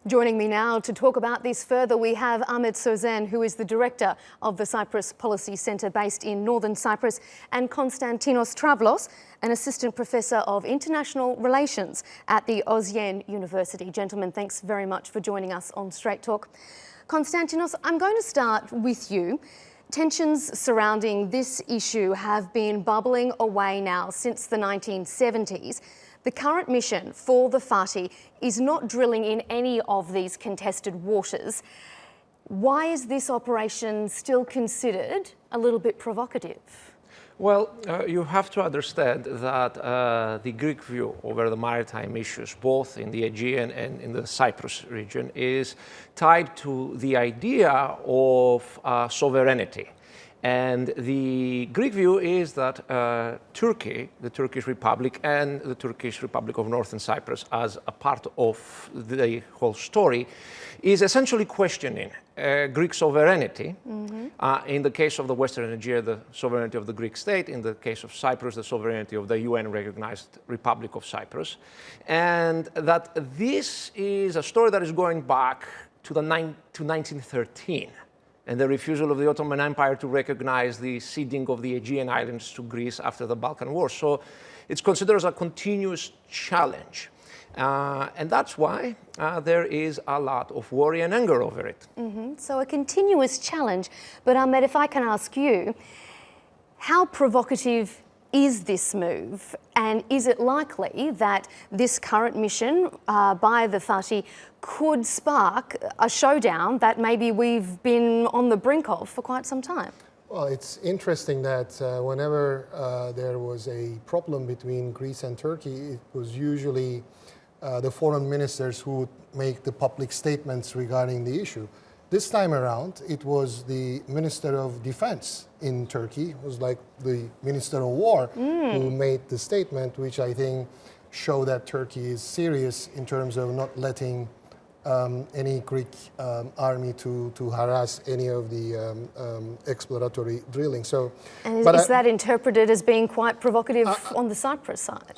Joining me now to talk about this further, we have Ahmet Sozen, who is the director of the Cyprus Policy Centre based in northern Cyprus, and Konstantinos Travlos, an assistant professor of international relations at the Ozyegin University. Gentlemen, thanks very much for joining us on Straight Talk. Konstantinos, I'm going to start with you. Tensions surrounding this issue have been bubbling away now since the 1970s. The current mission for the Fatih is not drilling in any of these contested waters. Why is this operation still considered a little bit provocative? Well, you have to understand that the Greek view over the maritime issues, both in the Aegean and in the Cyprus region, is tied to the idea of sovereignty. And the Greek view is that Turkey, the Turkish Republic, and the Turkish Republic of Northern Cyprus as a part of the whole story is essentially questioning Greek sovereignty. In the case of the Western Aegean, the sovereignty of the Greek state. In the case of Cyprus, the sovereignty of the UN-recognized Republic of Cyprus. And that this is a story that is going back to 1913. And the refusal of the Ottoman Empire to recognize the ceding of the Aegean islands to Greece after the Balkan War. So it's considered as a continuous challenge. And that's why there is a lot of worry and anger over it. So a continuous challenge. But Ahmed, if I can ask you, how provocative is this move? And is it likely that this current mission by the Fatih could spark a showdown that maybe we've been on the brink of for quite some time? Well, it's interesting that whenever there was a problem between Greece and Turkey, it was usually the foreign ministers who would make the public statements regarding the issue. This time around, it was the Minister of Defense in Turkey, it was like the Minister of War, who made the statement, which I think showed that Turkey is serious in terms of not letting any Greek army to harass any of the exploratory drilling. So, and is that interpreted as being quite provocative on the Cyprus side?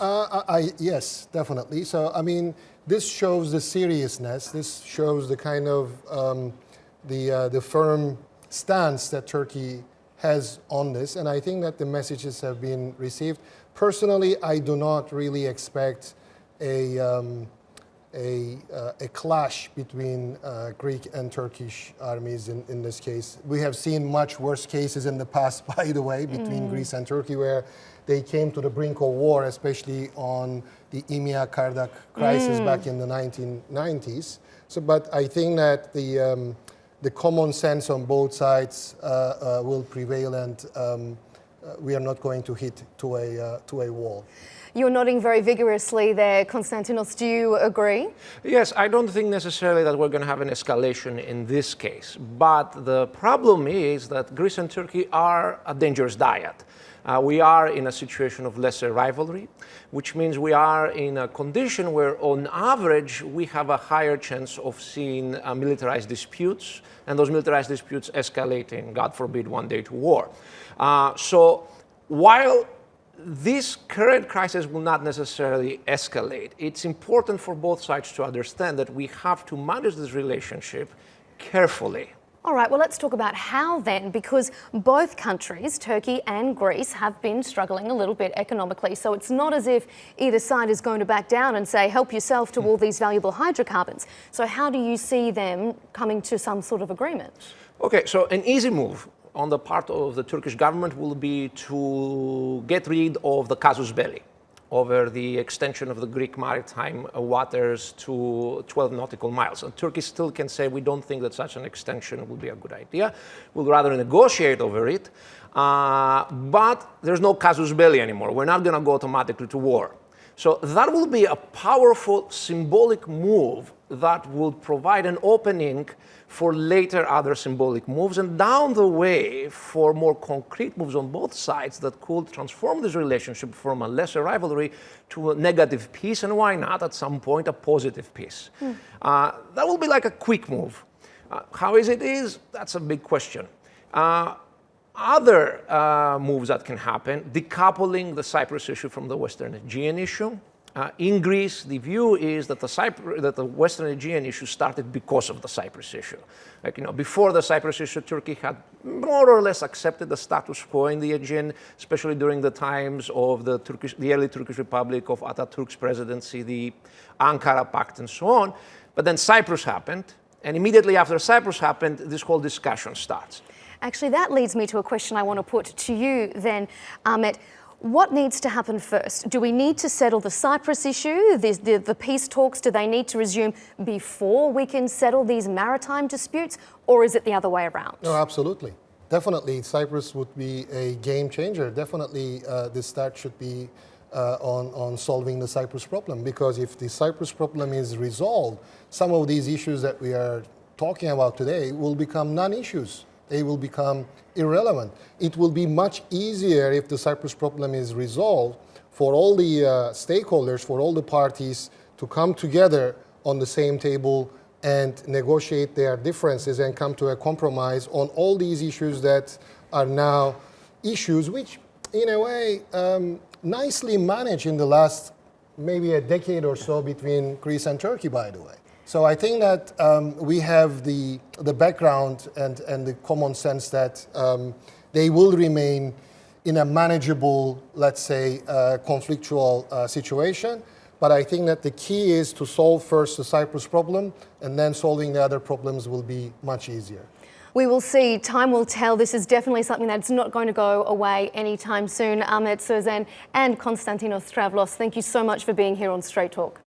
Yes, definitely. So, I mean, this shows the seriousness. This shows the kind of the firm stance that Turkey has on this, and I think that the messages have been received. Personally, I do not really expect a clash between Greek and Turkish armies in this case. We have seen much worse cases in the past, by the way, between Greece and Turkey, where they came to the brink of war, especially on the Imia-Kardak crisis back in the 1990s. So, but I think that the common sense on both sides will prevail, and we are not going to hit to a wall. You're nodding very vigorously there, Konstantinos. Do you agree? Yes, I don't think necessarily that we're going to have an escalation in this case. But the problem is that Greece and Turkey are a dangerous dyad. We are in a situation of lesser rivalry, which means we are in a condition where, on average, we have a higher chance of seeing militarized disputes, and those militarized disputes escalating, God forbid, one day to war. So while this current crisis will not necessarily escalate, it's important for both sides to understand that we have to manage this relationship carefully. All right, well, let's talk about how then, because both countries, Turkey and Greece, have been struggling a little bit economically. So it's not as if either side is going to back down and say, help yourself to all these valuable hydrocarbons. So how do you see them coming to some sort of agreement? Okay, so an easy move on the part of the Turkish government will be to get rid of the casus belli over the extension of the Greek maritime waters to 12 nautical miles. And Turkey still can say, we don't think that such an extension would be a good idea. We'll rather negotiate over it. But there's no casus belli anymore. We're not going to go automatically to war. So that will be a powerful symbolic move that will provide an opening for later other symbolic moves, and down the way for more concrete moves on both sides that could transform this relationship from a lesser rivalry to a negative peace, and why not, at some point, a positive peace. That will be like a quick move. How easy it is, that's a big question. Other moves that can happen, decoupling the Cyprus issue from the Western Aegean issue, In Greece, the view is that the Western Aegean issue started because of the Cyprus issue. Like, before the Cyprus issue, Turkey had more or less accepted the status quo in the Aegean, especially during the times of the early Turkish Republic, of Atatürk's presidency, the Ankara Pact, and so on. But then Cyprus happened, and immediately after Cyprus happened, this whole discussion starts. Actually, that leads me to a question I want to put to you then, Ahmet. What needs to happen first? Do we need to settle the Cyprus issue? The peace talks, do they need to resume before we can settle these maritime disputes? Or is it the other way around? No, absolutely. Definitely, Cyprus would be a game changer. Definitely, the start should be on solving the Cyprus problem. Because if the Cyprus problem is resolved, some of these issues that we are talking about today will become non-issues. They will become irrelevant. It will be much easier if the Cyprus problem is resolved for all the stakeholders, for all the parties to come together on the same table and negotiate their differences and come to a compromise on all these issues that are now issues which, in a way, nicely managed in the last maybe a decade or so between Greece and Turkey, by the way. So I think that we have the background and the common sense that they will remain in a manageable, let's say, conflictual situation. But I think that the key is to solve first the Cyprus problem, and then solving the other problems will be much easier. We will see. Time will tell. This is definitely something that's not going to go away anytime soon. Ahmet Sozen and Konstantinos Travlos, thank you so much for being here on Straight Talk.